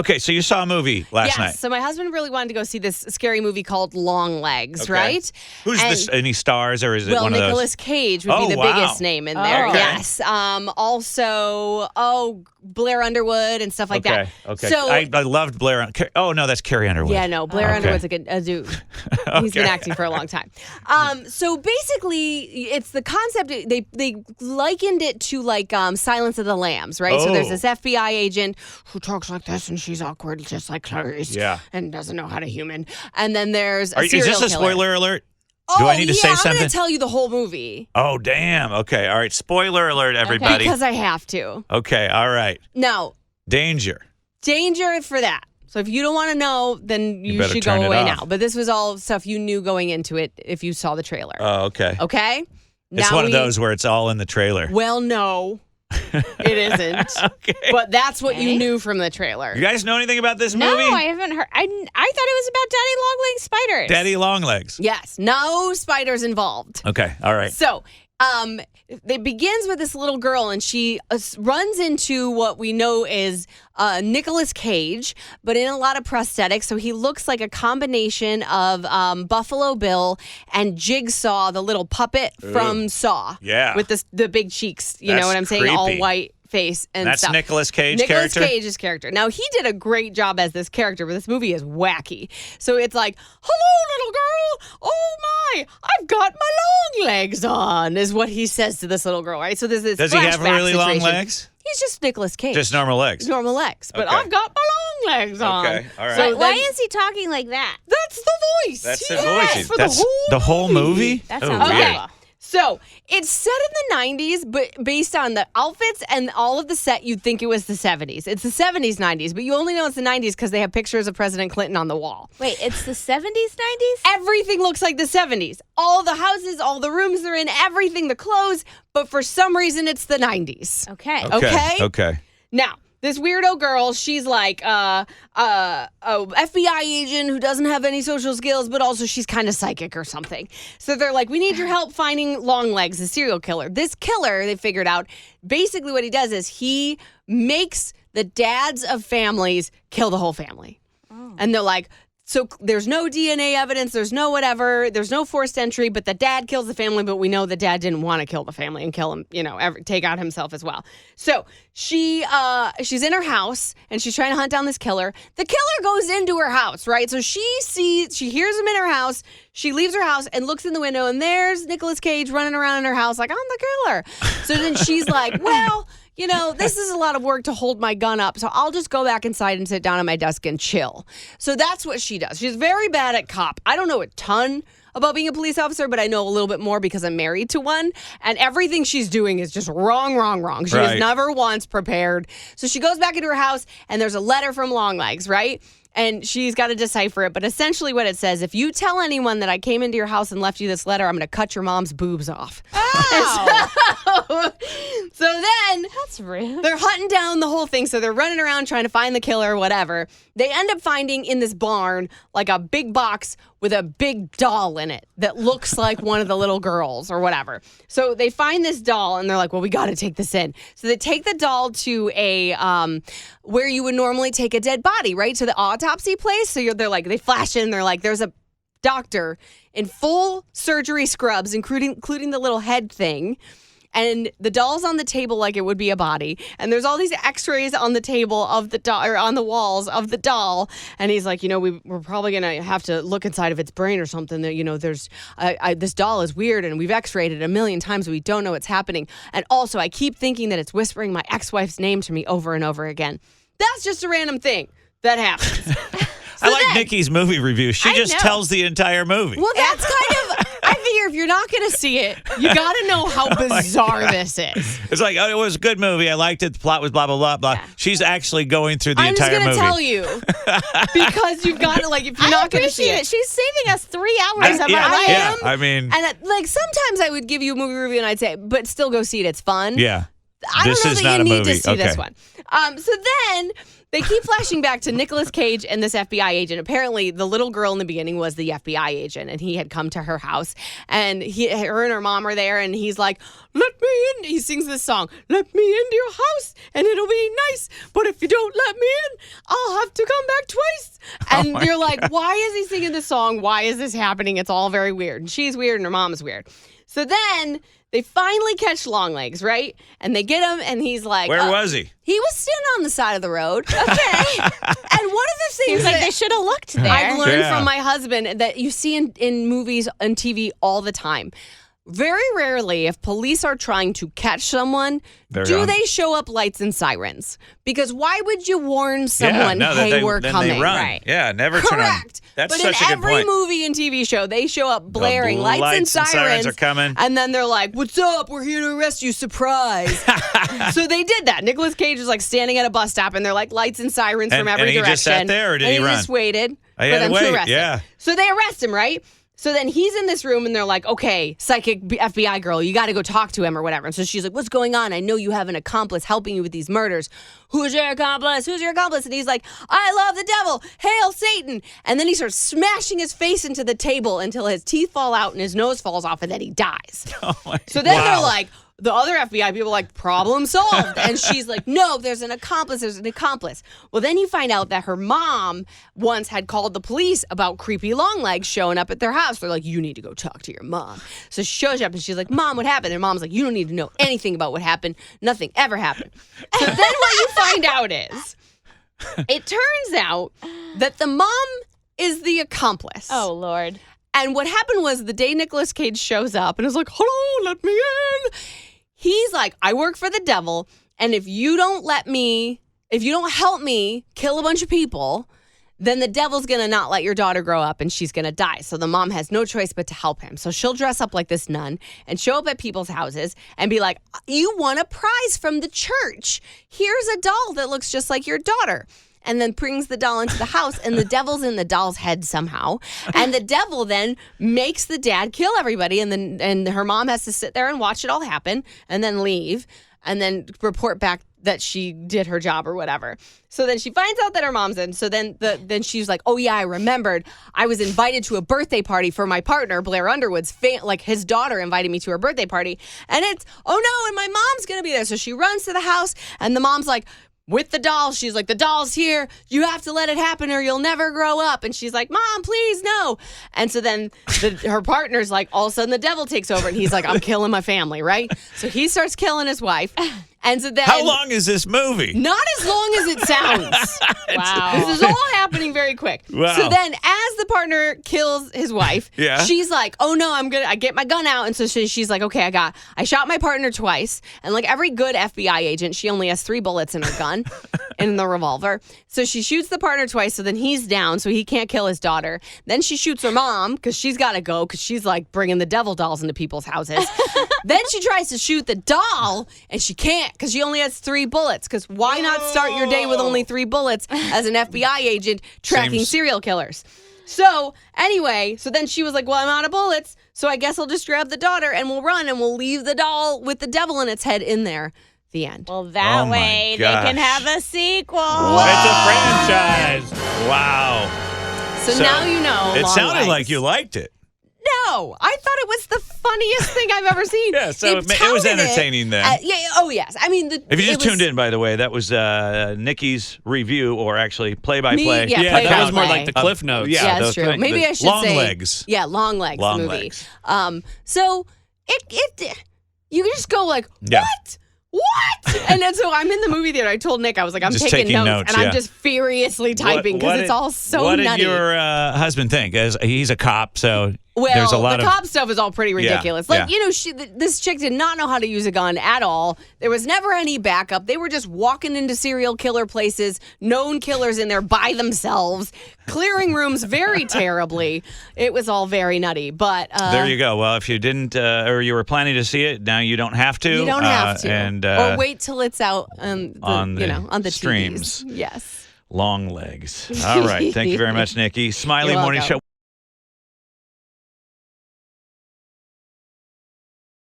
Okay, so you saw a movie last night. So my husband really wanted to go see this scary movie called Longlegs, right? Who's this? Any stars or is it one of those? Nicolas Cage would be the biggest name in there. Okay. Yes. Also, Blair Underwood and stuff like that. Okay. So I loved Blair. Oh no, that's Carrie Underwood. Yeah, no, Blair Underwood's a good dude. He's been acting for a long time. So basically, it's the concept. They likened it to like Silence of the Lambs, right? So there's this FBI agent who talks like this, and she's awkward, just like Clarice. Yeah. And doesn't know how to human. And then there's a serial Is this a killer. spoiler alert? Do I need to say something? I'm going to tell you the whole movie. Oh, damn. Okay. All right. Spoiler alert, everybody. Because I have to. Okay. All right. Now. Danger For that. So if you don't want to know, then you should go away now. But this was all stuff you knew going into it if you saw the trailer. Oh, okay. Okay? It's one of those where it's all in the trailer. Well, no. It isn't. Okay. But that's what you knew from the trailer. You guys know anything about this movie? No, I haven't heard. I thought it was about Daddy Longlegs spiders. Daddy Longlegs. Yes. No spiders involved. Okay. All right. So, it begins with this little girl, and she runs into what we know is Nicolas Cage, but in a lot of prosthetics. So he looks like a combination of Buffalo Bill and Jigsaw, the little puppet from Saw. Yeah. With the big cheeks. You know what I'm saying? Creepy. All white face and That's stuff. Nicolas Cage's character? Nicolas Cage's character. Now, he did a great job as this character, but this movie is wacky. So it's like, hello, little girl. Oh, my. I've got my long legs on, is what he says to this little girl, right? So there's this Does he have flashback really long situation. legs? He's just Nicolas Cage. Just normal legs? Normal legs. But Okay. I've got my long legs on. Okay, all right. So Why then- is he talking like that? That's the voice. That's He the has voice. for That's the whole movie? That Oh, sounds weird. Okay. So it's set in the 90s, but based on the outfits and all of the set, you'd think it was the 70s. It's the 70s, 90s, but you only know it's the 90s because they have pictures of President Clinton on the wall. Wait, it's the 70s, 90s? Everything looks like the 70s. All the houses, all the rooms they're in, everything, the clothes, but for some reason it's the 90s. Okay. Okay. Now, this weirdo girl, she's like a FBI agent who doesn't have any social skills, but also she's kind of psychic or something. So they're like, we need your help finding Longlegs, the serial killer. This killer, they figured out, basically what he does is he makes the dads of families kill the whole family. And they're like, so there's no DNA evidence, there's no whatever, there's no forced entry, but the dad kills the family, but we know the dad didn't want to kill the family and kill him, take out himself as well. So she's in her house and she's trying to hunt down this killer. The killer goes into her house, right? So she hears him in her house. She leaves her house and looks in the window, and there's Nicolas Cage running around in her house like, I'm the killer. So then she's like, well, this is a lot of work to hold my gun up, so I'll just go back inside and sit down at my desk and chill. So that's what she does. She's very bad at cop. I don't know a ton about being a police officer, but I know a little bit more because I'm married to one, and everything she's doing is just wrong. She Right. is never once prepared. So she goes back into her house, and there's a letter from Longlegs, right? And she's got to decipher it. But essentially what it says, if you tell anyone that I came into your house and left you this letter, I'm going to cut your mom's boobs off. Oh. So then That's rude. they're hunting down the whole thing. So they're running around trying to find the killer or whatever. They end up finding in this barn like a big box with a big doll in it that looks like one of the little girls or whatever. So they find this doll and they're like, well, we got to take this in. So they take the doll to a where you would normally take a dead body, right? To the autopsy place. So they're like, they flash in. They're like, there's a doctor in full surgery scrubs, including the little head thing. And the doll's on the table like it would be a body. And there's all these x-rays on the table of the doll, or on the walls of the doll. And he's like, we're probably going to have to look inside of its brain or something. That, there's this doll is weird and we've x-rayed it a million times. We don't know what's happening. And also, I keep thinking that it's whispering my ex-wife's name to me over and over again. That's just a random thing that happens. I like Nikki's movie review. She just tells the entire movie. Well, that's kind of, I figure if you're not going to see it, you got to know how bizarre this is. It's like, it was a good movie. I liked it. The plot was blah, blah, blah, blah. Yeah. She's actually going through the entire movie. I'm just going to tell you. Because you've got to, if you're not going to see it. She's saving us 3 hours of our life. Yeah, I mean. And sometimes I would give you a movie review and I'd say, but still go see it. It's fun. Yeah. I don't know is that not you a need movie. to see Okay. this one. So then they keep flashing back to Nicolas Cage and this FBI agent. Apparently, the little girl in the beginning was the FBI agent, and he had come to her house, and her and her mom are there, and he's like, "Let me in." He sings this song, "Let me into your house, and it'll be nice. But if you don't let me in, I'll have to come back twice." And you're like, why is he singing this song? Why is this happening? It's all very weird. And she's weird, and her mom is weird. So then they finally catch Longlegs, right? And they get him, and he's like, Where was he? He was standing on the side of the road. Okay. And one of the things Seems like that they should have looked there. I've learned Yeah. from my husband that you see in movies and TV all the time. Very rarely, if police are trying to catch someone, do they show up lights and sirens? Because why would you warn someone, hey, we're then coming? They run. Right. Yeah, never turn on. Correct. That's but such in a good every point. movie and TV show, they show up blaring The lights and sirens are coming. And then they're like, "What's up? We're here to arrest you. Surprise." So they did that. Nicolas Cage was like standing at a bus stop, and they're like lights and sirens from every and he direction. just sat there, or did and he run? Just waited Oh, he for had to them wait, to arrest yeah. him. So they arrest him, right? So then he's in this room, and they're like, "Okay, psychic FBI girl, you got to go talk to him or whatever." And so she's like, "What's going on? I know you have an accomplice helping you with these murders. Who's your accomplice? Who's your accomplice?" And he's like, "I love the devil. Hail Satan." And then he starts smashing his face into the table until his teeth fall out and his nose falls off, and then he dies. So then they're like, the other FBI people are like, "Problem solved." And she's like, "No, there's an accomplice. There's an accomplice." Well, then you find out that her mom once had called the police about creepy Longlegs showing up at their house. They're like, "You need to go talk to your mom." So she shows up and she's like, "Mom, what happened?" And mom's like, "You don't need to know anything about what happened. Nothing ever happened." So then what you find out is, it turns out that the mom is the accomplice. Oh, Lord. And what happened was the day Nicolas Cage shows up and is like, "Hello, let me in." He's like, "I work for the devil, and if you don't help me kill a bunch of people, then the devil's going to not let your daughter grow up and she's going to die." So the mom has no choice but to help him. So she'll dress up like this nun and show up at people's houses and be like, "You won a prize from the church. Here's a doll that looks just like your daughter." And then brings the doll into the house, and the devil's in the doll's head somehow. And the devil then makes the dad kill everybody, and her mom has to sit there and watch it all happen, and then leave, and then report back that she did her job or whatever. So then she finds out that her mom's in. So then she's like, "Oh yeah, I remembered. I was invited to a birthday party for my partner, Blair Underwood's like his daughter invited me to her birthday party, and it's, oh no, and my mom's gonna be there." So she runs to the house, and the mom's like, with the doll, she's like, "The doll's here. You have to let it happen or you'll never grow up." And she's like, "Mom, please, no." And so then her partner's like, all of a sudden the devil takes over and he's like, "I'm killing my family," right? So he starts killing his wife. And so then, how long is this movie? Not as long as it sounds. Wow. This is all happening very quick. Wow. So then as the partner kills his wife, Yeah. she's like, "Oh no, I get my gun out." And so she's like, "Okay, I shot my partner twice." And like every good FBI agent, she only has 3 bullets in her gun, in the revolver. So she shoots the partner twice, so then he's down, so he can't kill his daughter. Then she shoots her mom, because she's got to go, because she's like bringing the devil dolls into people's houses. Then she tries to shoot the doll, and she can't, because she only has 3 bullets. Because why not start your day with only 3 bullets as an FBI agent tracking serial killers? So anyway, so then she was like, "Well, I'm out of bullets, so I guess I'll just grab the daughter and we'll run and we'll leave the doll with the devil in its head in there." The end. Well, that Oh my way they can gosh. have a sequel. It's a franchise. Wow. So now you know. It sounded Longlegs. like you liked it. No, I thought it was the funniest thing I've ever seen. Yeah, so They've it was touted entertaining then. Yeah. Oh, yes. I mean, If you just tuned in, by the way, that was Nikki's review, or actually play-by-play. Me? Yeah, Yeah, play that by was more play. like the Cliff Notes. Yeah, those that's true. things, Maybe the I should Longlegs. say. Yeah, Longlegs, the movie. Longlegs. So it you can just go like, Yeah. What? And then so I'm in the movie theater. I told Nick, I was like, I'm Just taking taking notes, notes, and yeah. I'm just furiously typing because it's all so what nutty. did your husband think? As he's a cop, so Well, there's a lot the of cop stuff is all pretty ridiculous. Yeah, Like, you know, this chick did not know how to use a gun at all. There was never any backup. They were just walking into serial killer places, known killers in there by themselves, clearing rooms very terribly. It was all very nutty. But there you go. Well, if you didn't, or you were planning to see it, now you don't have to. you don't have to. And or wait till it's out on the streams. TVs. Yes. Longlegs. All right. Thank you very much, Nikki. Smiley You're Morning welcome. Show.